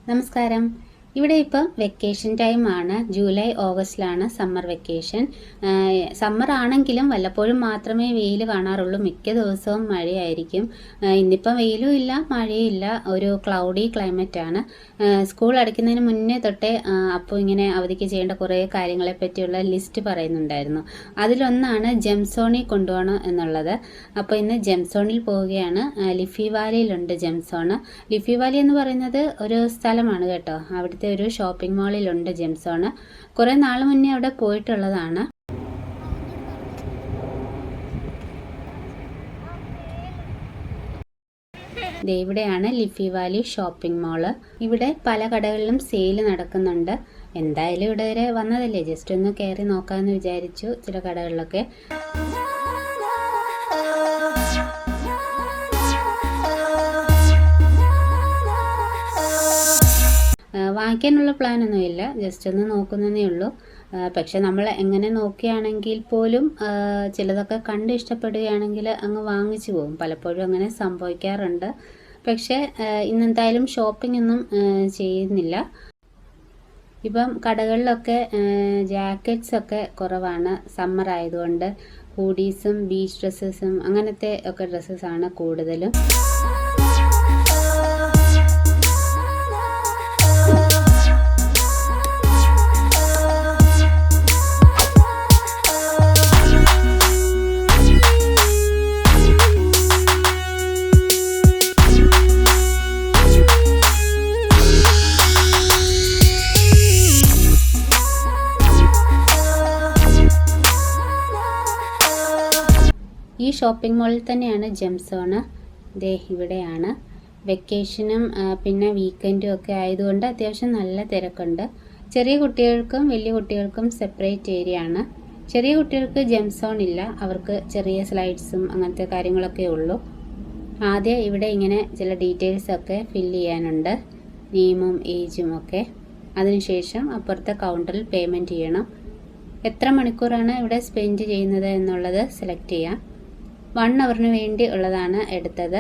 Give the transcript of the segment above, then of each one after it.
നമസ്കാരം. ഇവിടെ ഇപ്പം വെക്കേഷൻ ടൈമാണ്. ജൂലൈ ഓഗസ്റ്റിലാണ് സമ്മർ വെക്കേഷൻ. സമ്മർ ആണെങ്കിലും വല്ലപ്പോഴും മാത്രമേ വെയിൽ കാണാറുള്ളൂ. മിക്ക ദിവസവും മഴയായിരിക്കും. ഇന്നിപ്പം വെയിലും ഇല്ല മഴയും ഇല്ല, ഒരു ക്ലൗഡി ക്ലൈമറ്റാണ്. സ്കൂൾ അടയ്ക്കുന്നതിന് മുന്നേ തൊട്ടേ അപ്പോൾ ഇങ്ങനെ അവധിക്ക് ചെയ്യേണ്ട കുറേ കാര്യങ്ങളെ പറ്റിയുള്ള ലിസ്റ്റ് പറയുന്നുണ്ടായിരുന്നു. അതിലൊന്നാണ് ജെംസോണിൽ കൊണ്ടുപോകണം എന്നുള്ളത്. അപ്പോൾ ഇന്ന് ജെംസോണിൽ പോവുകയാണ്. ലിഫി വാലിയിലുണ്ട് ജെംസോണ്. ലിഫി വാലി എന്ന് പറയുന്നത് ഒരു സ്ഥലമാണ് കേട്ടോ. അവിടുത്തെ ഒരു ഷോപ്പിംഗ് മാളിലുണ്ട് ജെംസോണ്. കുറേ നാൾ മുന്നേ അവിടെ പോയിട്ടുള്ളതാണ്. ഇവിടെയാണ് ലിഫി വാലി ഷോപ്പിംഗ് മാള്. ഇവിടെ പല കടകളിലും സെയിൽ നടക്കുന്നുണ്ട്. എന്തായാലും ഇവിടെ വരെ വന്നതല്ലേ, ജസ്റ്റ് ഒന്ന് കയറി നോക്കാമെന്ന് വിചാരിച്ചു. ചില കടകളിലൊക്കെ വാങ്ങിക്കാനുള്ള പ്ലാനൊന്നുമില്ല, ജസ്റ്റ് ഒന്ന് നോക്കുന്നതേ ഉള്ളൂ. പക്ഷെ നമ്മൾ എങ്ങനെ നോക്കുകയാണെങ്കിൽ പോലും ചിലതൊക്കെ കണ്ട് ഇഷ്ടപ്പെടുകയാണെങ്കിൽ അങ്ങ് വാങ്ങിച്ചു പോകും. പലപ്പോഴും അങ്ങനെ സംഭവിക്കാറുണ്ട്. പക്ഷേ ഇന്നെന്തായാലും ഷോപ്പിംഗ് ഒന്നും ചെയ്യുന്നില്ല. ഇപ്പം കടകളിലൊക്കെ ജാക്കറ്റ്സൊക്കെ കുറവാണ്. സമ്മർ ആയതുകൊണ്ട് ഹൂഡീസും ബീച്ച് ഡ്രസ്സസും അങ്ങനത്തെ ഒക്കെ ഡ്രസ്സസാണ് കൂടുതലും. ഈ ഷോപ്പിംഗ് മാളിൽ തന്നെയാണ് ജെംസോണ്. ഇവിടെയാണ്. വെക്കേഷനും പിന്നെ വീക്കെൻഡും ഒക്കെ ആയതുകൊണ്ട് അത്യാവശ്യം നല്ല തിരക്കുണ്ട്. ചെറിയ കുട്ടികൾക്കും വലിയ കുട്ടികൾക്കും സെപ്പറേറ്റ് ഏരിയ ആണ്. ചെറിയ കുട്ടികൾക്ക് ജെംസോൺ ഇല്ല, അവർക്ക് ചെറിയ സ്ലൈഡ്സും അങ്ങനത്തെ കാര്യങ്ങളൊക്കെ ഉള്ളൂ. ആദ്യം ഇവിടെ ഇങ്ങനെ ചില ഡീറ്റെയിൽസൊക്കെ ഫില്ല് ചെയ്യാനുണ്ട്, നെയിമും ഏജും ഒക്കെ. അതിനുശേഷം അപ്പുറത്തെ കൗണ്ടറിൽ പേയ്മെൻറ്റ് ചെയ്യണം. എത്ര മണിക്കൂറാണ് ഇവിടെ സ്പെൻഡ് ചെയ്യുന്നത് എന്നുള്ളത് സെലക്ട് ചെയ്യാം. 1 അവറിന് വേണ്ടി ഉള്ളതാണ് എടുത്തത്.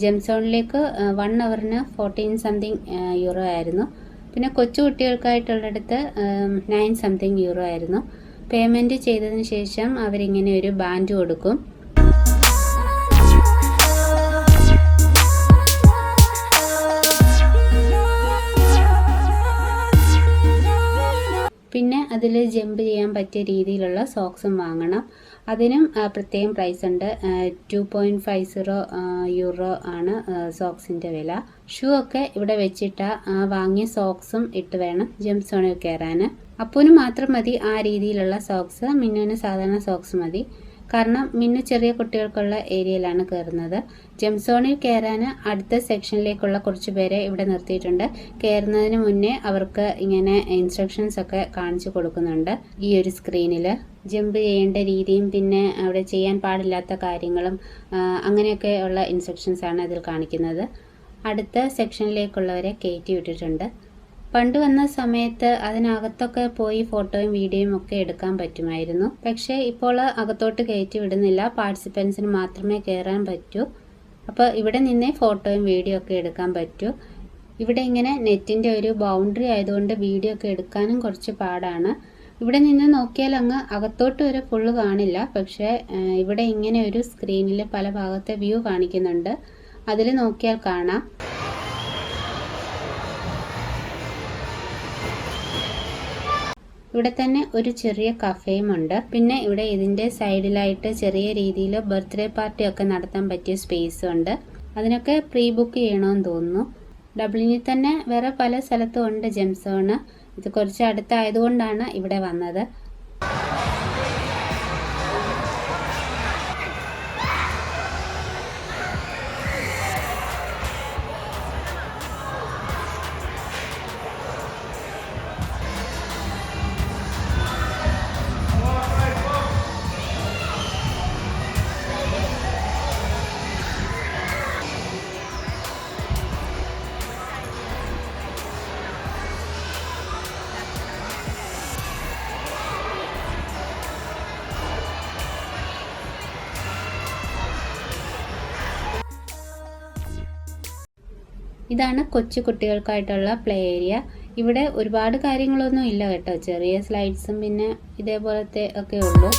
ജെംസോണിലേക്ക് 1 അവറിന് 14 സംതിങ് യൂറോ ആയിരുന്നു. പിന്നെ കൊച്ചു കുട്ടികൾക്കായിട്ടുള്ളിടത്ത് 9 സംതിങ് യൂറോ ആയിരുന്നു. പേയ്മെൻറ്റ് ചെയ്തതിന് ശേഷം അവരിങ്ങനെ ഒരു ബാൻഡ് കൊടുക്കും. പിന്നെ അതിൽ ജമ്പ് ചെയ്യാൻ പറ്റിയ രീതിയിലുള്ള സോക്സും വാങ്ങണം. അതിനും പ്രത്യേകം പ്രൈസ് ഉണ്ട്. 2.50 യൂറോ ആണ് സോക്സിൻ്റെ വില. ഷൂ ഒക്കെ ഇവിടെ വെച്ചിട്ട് വാങ്ങിയ സോക്സും ഇട്ട് വേണം ജെംസോണിൽ കയറാൻ. അപ്പൂന് മാത്രം മതി ആ രീതിയിലുള്ള സോക്സ്, മിന്നുവിന് സാധാരണ സോക്സ് മതി. കാരണം മിന്നു ചെറിയ കുട്ടികൾക്കുള്ള ഏരിയയിലാണ് കയറുന്നത്. ജെംസോണിൽ കയറാൻ അടുത്ത സെക്ഷനിലേക്കുള്ള കുറച്ച് പേരെ ഇവിടെ നിർത്തിയിട്ടുണ്ട്. കയറുന്നതിന് മുന്നേ അവർക്ക് ഇങ്ങനെ ഇൻസ്ട്രക്ഷൻസ് ഒക്കെ കാണിച്ചു കൊടുക്കുന്നുണ്ട്. ഈ ഒരു സ്ക്രീനിൽ ജമ്പ് ചെയ്യേണ്ട രീതിയും പിന്നെ അവിടെ ചെയ്യാൻ പാടില്ലാത്ത കാര്യങ്ങളും അങ്ങനെയൊക്കെ ഉള്ള ഇൻസ്ട്രക്ഷൻസ് ആണ് ഇതിൽ കാണിക്കുന്നത്. അടുത്ത സെക്ഷനിലേക്കുള്ളവരെ കയറ്റി വിട്ടിട്ടുണ്ട്. പണ്ട് വന്ന സമയത്ത് അതിനകത്തൊക്കെ പോയി ഫോട്ടോയും വീഡിയോയും ഒക്കെ എടുക്കാൻ പറ്റുമായിരുന്നു. പക്ഷേ ഇപ്പോൾ അകത്തോട്ട് കയറ്റി വിടുന്നില്ല, പാർട്ടിസിപ്പൻസിന് മാത്രമേ കയറാൻ പറ്റൂ. അപ്പോൾ ഇവിടെ നിന്നേ ഫോട്ടോയും വീഡിയോ ഒക്കെ എടുക്കാൻ പറ്റൂ. ഇവിടെ ഇങ്ങനെ നെറ്റിൻ്റെ ഒരു ബൗണ്ടറി ആയതുകൊണ്ട് വീഡിയോ ഒക്കെ എടുക്കാനും കുറച്ച് പാടാണ്. ഇവിടെ നിന്ന് നോക്കിയാൽ അങ്ങ് അകത്തോട്ട് വരെ ഫുള്ള് കാണില്ല. പക്ഷേ ഇവിടെ ഇങ്ങനെ ഒരു സ്ക്രീനിൽ പല ഭാഗത്തെ വ്യൂ കാണിക്കുന്നുണ്ട്. അതിൽ നോക്കിയാൽ കാണാം. ഇവിടെ തന്നെ ഒരു ചെറിയ കഫേയും ഉണ്ട്. പിന്നെ ഇവിടെ ഇതിൻ്റെ സൈഡിലായിട്ട് ചെറിയ രീതിയിൽ ബർത്ത്ഡേ പാർട്ടി ഒക്കെ നടത്താൻ പറ്റിയ സ്പേസും ഉണ്ട്. അതിനൊക്കെ പ്രീ ബുക്ക് ചെയ്യണമെന്ന് തോന്നുന്നു. ഡബ്ലിനിൽ തന്നെ വേറെ പല സ്ഥലത്തും ഉണ്ട് ജെംസോണ്. ഇത് കുറച്ച് അടുത്തായതുകൊണ്ടാണ് ഇവിടെ വന്നത്. ഇതാണ് കൊച്ചു കുട്ടികൾക്കായിട്ടുള്ള പ്ലേ ഏരിയ. ഇവിടെ ഒരുപാട് കാര്യങ്ങളൊന്നും ഇല്ല കേട്ടോ, ചെറിയ സ്ലൈഡ്സും പിന്നെ ഇതേപോലത്തെ ഒക്കെ ഉള്ളൂ.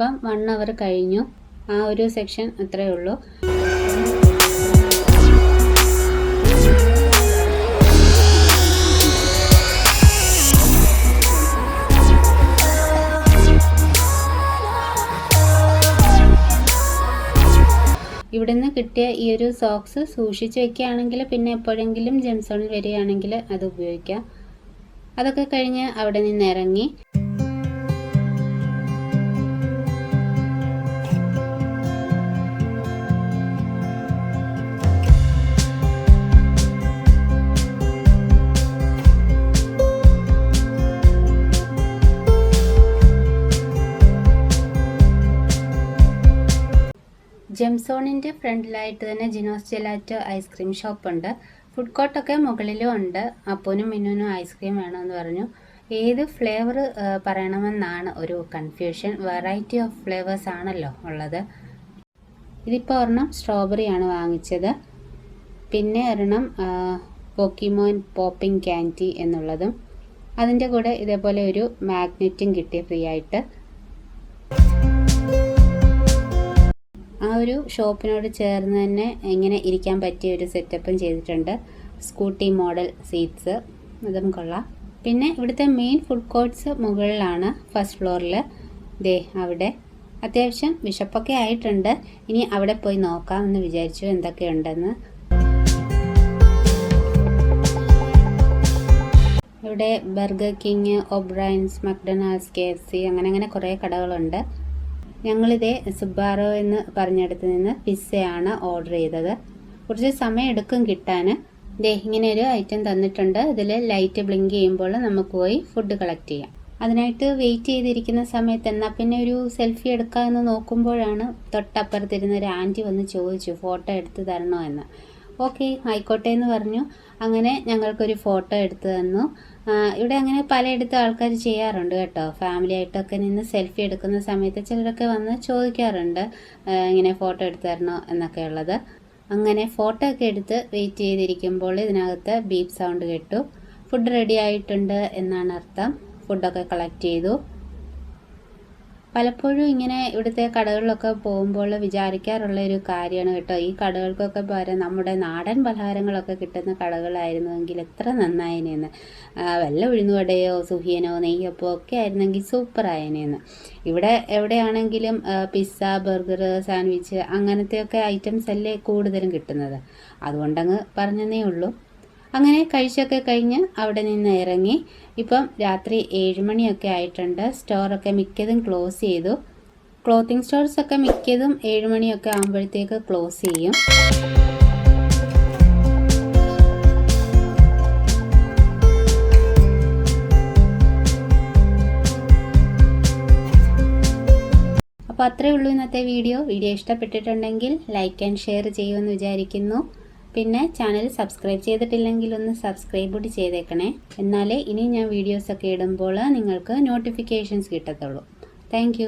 ഇപ്പം 1 അവർ കഴിഞ്ഞു. ആ ഒരു സെക്ഷൻ അത്രയേ ഉള്ളൂ. ഇവിടുന്ന് കിട്ടിയ ഈ ഒരു സോക്സ് സൂക്ഷിച്ച് വെക്കുകയാണെങ്കിൽ പിന്നെ എപ്പോഴെങ്കിലും ജെംസോണിൽ വരികയാണെങ്കിൽ അത് ഉപയോഗിക്കാം. അതൊക്കെ കഴിഞ്ഞ് അവിടെ നിന്ന് ഇറങ്ങി ജെംസോണിൻ്റെ ഫ്രണ്ടിലായിട്ട് തന്നെ ജിനോസ് ജെലാറ്റോ ഐസ്ക്രീം ഷോപ്പുണ്ട്. ഫുഡ് കോർട്ടൊക്കെ മുകളിലും ഉണ്ട്. അപ്പൂനും മിന്നുനും ഐസ്ക്രീം വേണമെന്ന് പറഞ്ഞു. ഏത് ഫ്ലേവർ പറയണമെന്നാണ് ഒരു കൺഫ്യൂഷൻ. വെറൈറ്റി ഓഫ് ഫ്ലേവേഴ്സ് ആണല്ലോ ഉള്ളത്. ഇതിപ്പോൾ ഒരെണ്ണം സ്ട്രോബെറിയാണ് വാങ്ങിച്ചത്. പിന്നെ ഒരെണ്ണം പോക്കിമോൻ പോപ്പിംഗ് ക്യാൻഡി എന്നുള്ളതും. അതിൻ്റെ കൂടെ ഇതേപോലെ ഒരു മാഗ്നറ്റും കിട്ടി ഫ്രീ ആയിട്ട്. ആ ഒരു ഷോപ്പിനോട് ചേർന്ന് തന്നെ ഇങ്ങനെ ഇരിക്കാൻ പറ്റിയ ഒരു സെറ്റപ്പും ചെയ്തിട്ടുണ്ട്. സ്കൂട്ടി മോഡൽ സീറ്റ്സ്, അതും കൊള്ളാം. പിന്നെ ഇവിടുത്തെ മെയിൻ ഫുഡ് കോർട്ട്സ് മുകളിലാണ്, ഫസ്റ്റ് ഫ്ലോറിൽ. ദേ അവിടെ അത്യാവശ്യം വിശപ്പൊക്കെ ആയിട്ടുണ്ട്. ഇനി അവിടെ പോയി നോക്കാമെന്ന് വിചാരിച്ചു എന്തൊക്കെയുണ്ടെന്ന്. ഇവിടെ ബർഗർ കിങ്, ഒബ്രൈൻസ്, മക്ഡൊണാൾഡ്സ്, KFC അങ്ങനെ കുറേ കടകളുണ്ട്. ഞങ്ങളിതേ സുബാറോ എന്ന് പറഞ്ഞിടത്ത് നിന്ന് പിസ്സയാണ് ഓർഡർ ചെയ്തത്. കുറച്ച് സമയം എടുക്കും കിട്ടാൻ. ദേ ഇങ്ങനെ ഒരു ഐറ്റം തന്നിട്ടുണ്ട്. ഇതിൽ ലൈറ്റ് ബ്ലിങ്ക് ചെയ്യുമ്പോൾ നമുക്ക് പോയി ഫുഡ് കളക്ട് ചെയ്യാം. അതിനായിട്ട് വെയിറ്റ് ചെയ്തിരിക്കുന്ന സമയത്ത് എന്നാൽ പിന്നെ ഒരു സെൽഫി എടുക്കാമെന്ന് നോക്കുമ്പോഴാണ് തൊട്ടപ്പുറത്തിരുന്ന ഒരു ആൻറ്റി വന്ന് ചോദിച്ചു ഫോട്ടോ എടുത്ത് തരണോ എന്ന്. ഓക്കെ ആയിക്കോട്ടെ എന്ന് പറഞ്ഞു. അങ്ങനെ ഞങ്ങൾക്കൊരു ഫോട്ടോ എടുത്ത് തന്നു. ഇവിടെ അങ്ങനെ പലയിടത്തും ആൾക്കാർ ചെയ്യാറുണ്ട് കേട്ടോ. ഫാമിലി ആയിട്ടൊക്കെ നിന്ന് സെൽഫി എടുക്കുന്ന സമയത്ത് ചിലരൊക്കെ വന്ന് ചോദിക്കാറുണ്ട് ഇങ്ങനെ ഫോട്ടോ എടുത്ത് തരണോ എന്നൊക്കെ ഉള്ളത്. അങ്ങനെ ഫോട്ടോ ഒക്കെ എടുത്ത് വെയിറ്റ് ചെയ്തിരിക്കുമ്പോൾ ഇതിനകത്ത് ബീപ്പ് സൗണ്ട് കേട്ടു. ഫുഡ് റെഡി ആയിട്ടുണ്ട് എന്നാണ് അർത്ഥം. ഫുഡൊക്കെ കളക്ട് ചെയ്തു. പലപ്പോഴും ഇങ്ങനെ ഇവിടുത്തെ കടകളിലൊക്കെ പോകുമ്പോൾ വിചാരിക്കാറുള്ള ഒരു കാര്യമാണ് കേട്ടോ, ഈ കടകൾക്കൊക്കെ പകരം നമ്മുടെ നാടൻ പലഹാരങ്ങളൊക്കെ കിട്ടുന്ന കടകളായിരുന്നുവെങ്കിൽ എത്ര നന്നായതിനെന്ന്. വല്ല ഉഴുന്നുവടയോ സുഹിയനോ നെയ്യപ്പോ ഒക്കെ ആയിരുന്നെങ്കിൽ സൂപ്പറായതിനെന്ന്. ഇവിടെ എവിടെയാണെങ്കിലും പിസ്സ, ബർഗർ, സാൻഡ്വിച്ച് അങ്ങനത്തെയൊക്കെ ഐറ്റംസ് അല്ലേ കൂടുതലും കിട്ടുന്നത്. അതുകൊണ്ടങ്ങ് പറഞ്ഞതേ ഉള്ളൂ. അങ്ങനെ കഴിച്ചൊക്കെ കഴിഞ്ഞ് അവിടെ നിന്ന് ഇറങ്ങി. ഇപ്പം രാത്രി 7 മണിയൊക്കെ ആയിട്ടുണ്ട്. സ്റ്റോറൊക്കെ മിക്കതും ക്ലോസ് ചെയ്തു. ക്ലോത്തിങ് സ്റ്റോഴ്സൊക്കെ മിക്കതും 7 മണിയൊക്കെ ആകുമ്പോഴത്തേക്ക് ക്ലോസ് ചെയ്യും. അപ്പോൾ അത്രയേ ഉള്ളൂ ഇന്നത്തെ വീഡിയോ ഇഷ്ടപ്പെട്ടിട്ടുണ്ടെങ്കിൽ ലൈക്ക് ആൻഡ് ഷെയർ ചെയ്യുമെന്ന് വിചാരിക്കുന്നു. പിന്നെ ചാനൽ സബ്സ്ക്രൈബ് ചെയ്തിട്ടില്ലെങ്കിൽ ഒന്ന് സബ്സ്ക്രൈബ് കൂടി ചെയ്തേക്കണേ. എന്നാലേ ഇനി ഞാൻ വീഡിയോസൊക്കെ ഇടുമ്പോൾ നിങ്ങൾക്ക് നോട്ടിഫിക്കേഷൻസ് കിട്ടത്തുള്ളൂ. താങ്ക്